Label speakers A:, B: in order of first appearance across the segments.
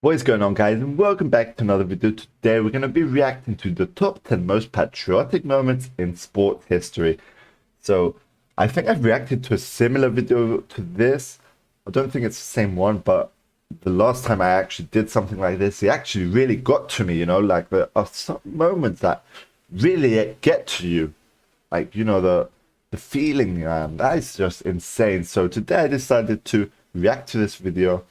A: What is going on, guys, and welcome back to another video. Today we're going to be reacting to the top 10 most patriotic moments in sports history. So I think I've reacted to a similar video to this. I don't think it's the same one, but the last time I actually did something like this, it actually really got to me, like there are some moments that really get to you. Like, the feeling, that is just insane. So today I decided to react to this video.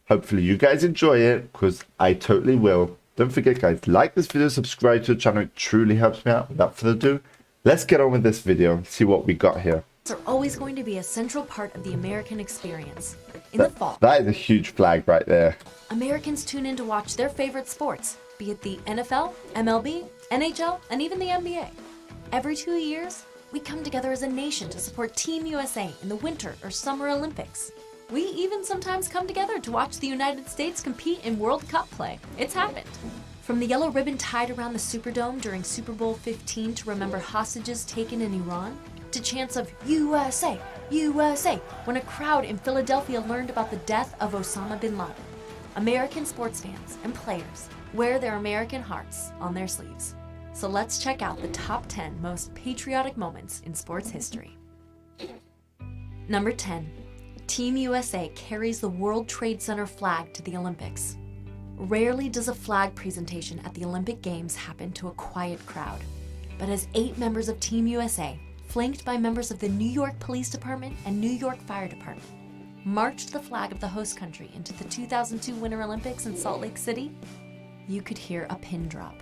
A: Hopefully you guys enjoy it, because I totally will. Don't forget, guys, like this video, subscribe to the channel. It truly helps me out. Without further ado, let's get on with this video and see what we got here.
B: Are always going to be a central part of the American experience. In the fall,
A: That is a huge flag right there.
B: Americans tune in to watch their favorite sports, be it the NFL, MLB, NHL, and even the NBA. Every 2 years, we come together as a nation to support Team USA in the Winter or Summer Olympics. We even sometimes come together to watch the United States compete in World Cup play. It's happened. From the yellow ribbon tied around the Superdome during Super Bowl 15 to remember hostages taken in Iran, to chants of USA, USA, when a crowd in Philadelphia learned about the death of Osama bin Laden. American sports fans and players wear their American hearts on their sleeves. So let's check out the top 10 most patriotic moments in sports history. Number 10. Team USA carries the World Trade Center flag to the Olympics. Rarely does a flag presentation at the Olympic Games happen to a quiet crowd. But as 8 members of Team USA, flanked by members of the New York Police Department and New York Fire Department, marched the flag of the host country into the 2002 Winter Olympics in Salt Lake City, you could hear a pin drop.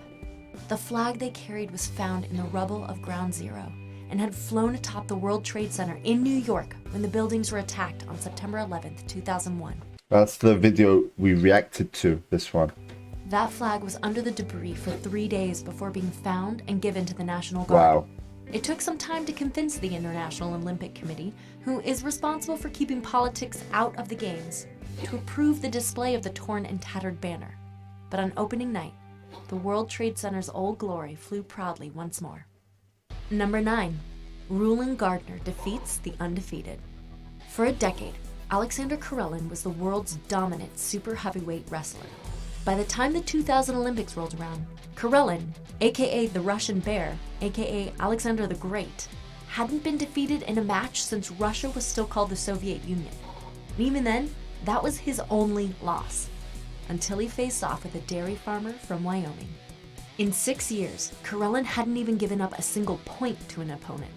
B: The flag they carried was found in the rubble of Ground Zero and had flown atop the World Trade Center in New York when the buildings were attacked on September 11th, 2001.
A: That's the video we reacted to, this one.
B: That flag was under the debris for 3 days before being found and given to the National Guard.
A: Wow.
B: It took some time to convince the International Olympic Committee, who is responsible for keeping politics out of the Games, to approve the display of the torn and tattered banner. But on opening night, the World Trade Center's old glory flew proudly once more. Number 9. Rulon Gardner defeats the undefeated. For a decade, Alexander Karelin was the world's dominant super heavyweight wrestler. By the time the 2000 Olympics rolled around, Karelin, aka the Russian Bear, aka Alexander the Great, hadn't been defeated in a match since Russia was still called the Soviet Union. And even then, that was his only loss, until he faced off with a dairy farmer from Wyoming. In 6 years, Karelin hadn't even given up a single point to an opponent.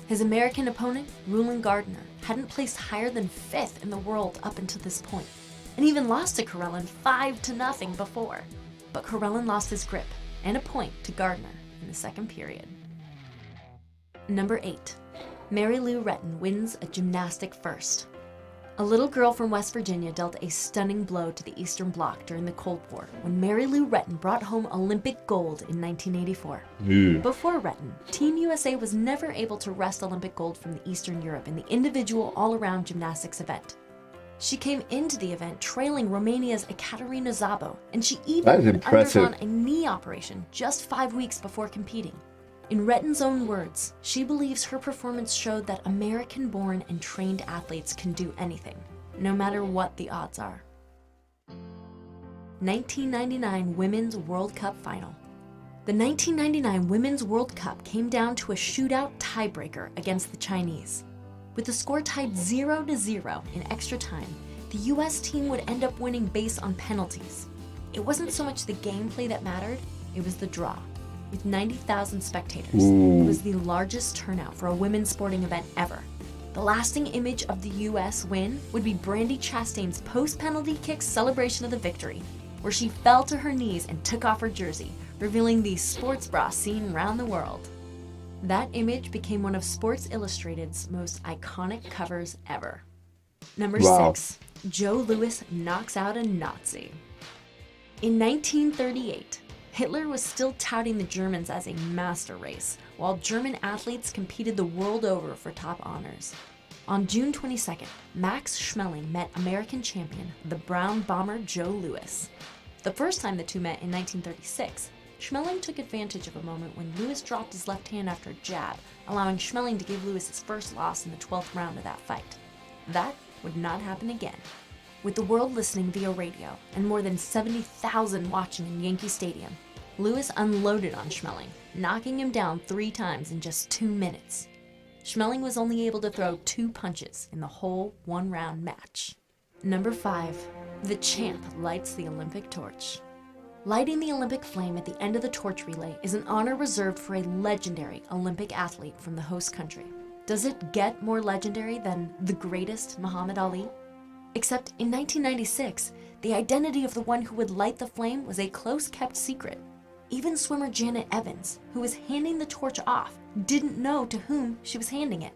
B: His American opponent, Rulon Gardner, hadn't placed higher than 5th in the world up until this point, and even lost to Karelin 5-0 before. But Karelin lost his grip and a point to Gardner in the second period. Number 8. Mary Lou Retton wins a gymnastic first. A little girl from West Virginia dealt a stunning blow to the Eastern Bloc during the Cold War when Mary Lou Retton brought home Olympic gold in 1984. Before Retton, Team USA was never able to wrest Olympic gold from the Eastern Europe in the individual all-around gymnastics event. She came into the event trailing Romania's Ekaterina Szabo, and she even had undergone a knee operation just 5 weeks before competing. In Retton's own words, she believes her performance showed that American-born and trained athletes can do anything, no matter what the odds are. 1999 Women's World Cup Final. The 1999 Women's World Cup came down to a shootout tiebreaker against the Chinese. With the score tied 0-0 in extra time, the US team would end up winning based on penalties. It wasn't so much the gameplay that mattered, it was the draw. With 90,000 spectators, it was the largest turnout for a women's sporting event ever. The lasting image of the US win would be Brandi Chastain's post-penalty kick celebration of the victory, where she fell to her knees and took off her jersey, revealing the sports bra seen around the world. That image became one of Sports Illustrated's most iconic covers ever. Number 6. Joe Louis knocks out a Nazi. In 1938, Hitler was still touting the Germans as a master race, while German athletes competed the world over for top honors. On June 22nd, Max Schmeling met American champion, the Brown Bomber Joe Louis. The first time the two met in 1936, Schmeling took advantage of a moment when Louis dropped his left hand after a jab, allowing Schmeling to give Louis his first loss in the 12th round of that fight. That would not happen again. With the world listening via radio and more than 70,000 watching in Yankee Stadium, Lewis unloaded on Schmeling, knocking him down 3 times in just 2 minutes. Schmeling was only able to throw 2 punches in the whole 1-round match. Number 5. The champ lights the Olympic torch. Lighting the Olympic flame at the end of the torch relay is an honor reserved for a legendary Olympic athlete from the host country. Does it get more legendary than the greatest Muhammad Ali? Except in 1996, the identity of the one who would light the flame was a close-kept secret. Even swimmer Janet Evans, who was handing the torch off, didn't know to whom she was handing it.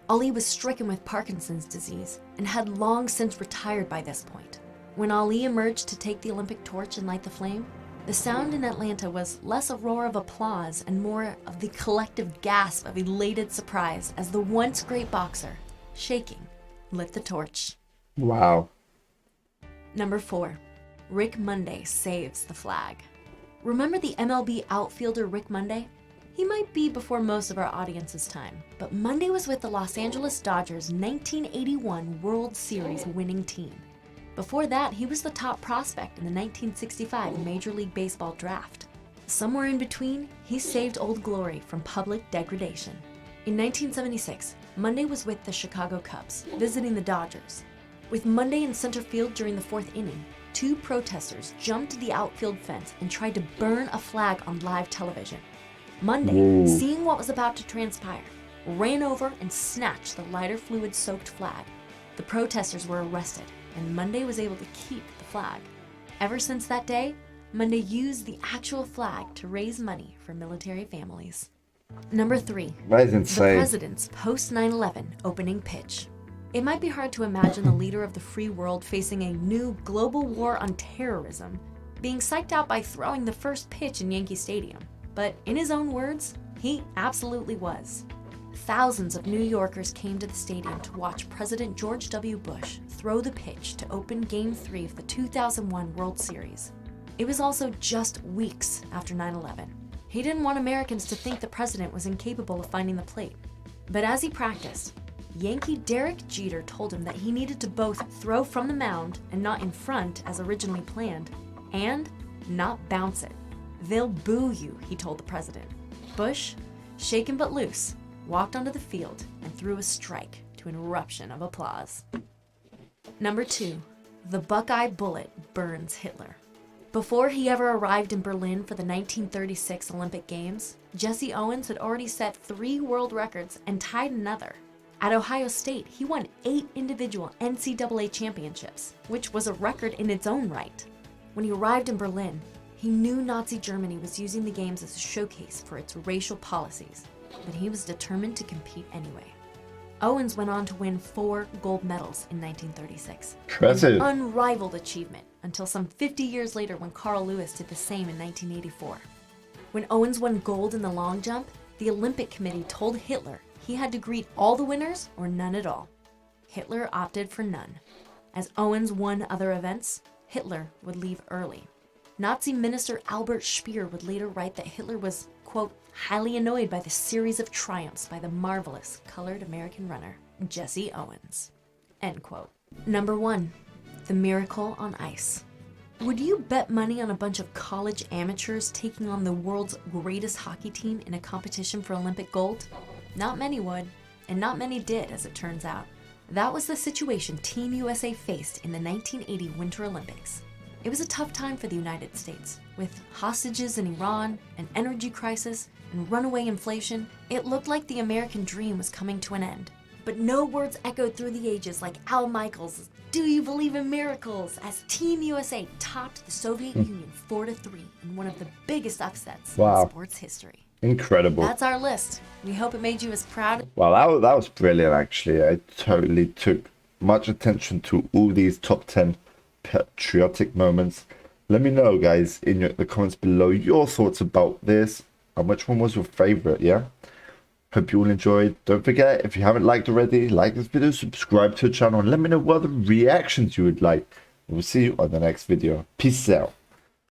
B: Ali was stricken with Parkinson's disease and had long since retired by this point. When Ali emerged to take the Olympic torch and light the flame, the sound in Atlanta was less a roar of applause and more of the collective gasp of elated surprise as the once great boxer, shaking, lit the torch.
A: Wow.
B: Number 4. Rick Monday saves the flag. Remember the MLB outfielder Rick Monday? He might be before most of our audience's time, but Monday was with the Los Angeles Dodgers' 1981 World Series winning team. Before that, he was the top prospect in the 1965 Major League Baseball draft. Somewhere in between, he saved Old Glory from public degradation. In 1976, Monday was with the Chicago Cubs, visiting the Dodgers. With Monday in center field during the 4th inning, 2 protesters jumped the outfield fence and tried to burn a flag on live television. Monday, seeing what was about to transpire, ran over and snatched the lighter fluid-soaked flag. The protesters were arrested, and Monday was able to keep the flag. Ever since that day, Monday used the actual flag to raise money for military families. Number 3.
A: That is insane.
B: The president's post-9/11 opening pitch. It might be hard to imagine the leader of the free world facing a new global war on terrorism, being psyched out by throwing the first pitch in Yankee Stadium. But in his own words, he absolutely was. Thousands of New Yorkers came to the stadium to watch President George W. Bush throw the pitch to open Game 3 of the 2001 World Series. It was also just weeks after 9/11. He didn't want Americans to think the president was incapable of finding the plate. But as he practiced, Yankee Derek Jeter told him that he needed to both throw from the mound and not in front as originally planned, and not bounce it. "They'll boo you," he told the president. Bush, shaken but loose, walked onto the field and threw a strike to an eruption of applause. Number 2. The Buckeye Bullet burns Hitler. Before he ever arrived in Berlin for the 1936 Olympic Games, Jesse Owens had already set 3 world records and tied another. At Ohio State, he won 8 individual NCAA championships, which was a record in its own right. When he arrived in Berlin, he knew Nazi Germany was using the games as a showcase for its racial policies, but he was determined to compete anyway. Owens went on to win 4 gold medals in 1936.
A: Impressive.
B: An unrivaled achievement until some 50 years later when Carl Lewis did the same in 1984. When Owens won gold in the long jump, the Olympic Committee told Hitler he had to greet all the winners or none at all. Hitler opted for none. As Owens won other events, Hitler would leave early. Nazi minister Albert Speer would later write that Hitler was, quote, highly annoyed by the series of triumphs by the marvelous colored American runner, Jesse Owens, end quote. Number 1, the miracle on ice. Would you bet money on a bunch of college amateurs taking on the world's greatest hockey team in a competition for Olympic gold? Not many would, and not many did, as it turns out. That was the situation Team USA faced in the 1980 Winter Olympics. It was a tough time for the United States. With hostages in Iran, an energy crisis, and runaway inflation, it looked like the American dream was coming to an end. But no words echoed through the ages like Al Michaels' "Do you believe in miracles?" as Team USA topped the Soviet Union 4-3 in one of the biggest upsets in sports history.
A: Incredible.
B: That's our list. We hope it made you as proud.
A: Wow, that was brilliant, actually. I totally took much attention to all these top 10 patriotic moments. Let me know, guys, in the comments below your thoughts about this and which one was your favorite, yeah? Hope you all enjoyed. Don't forget, if you haven't liked already, like this video, subscribe to the channel, and let me know what other reactions you would like. We'll see you on the next video. Peace out.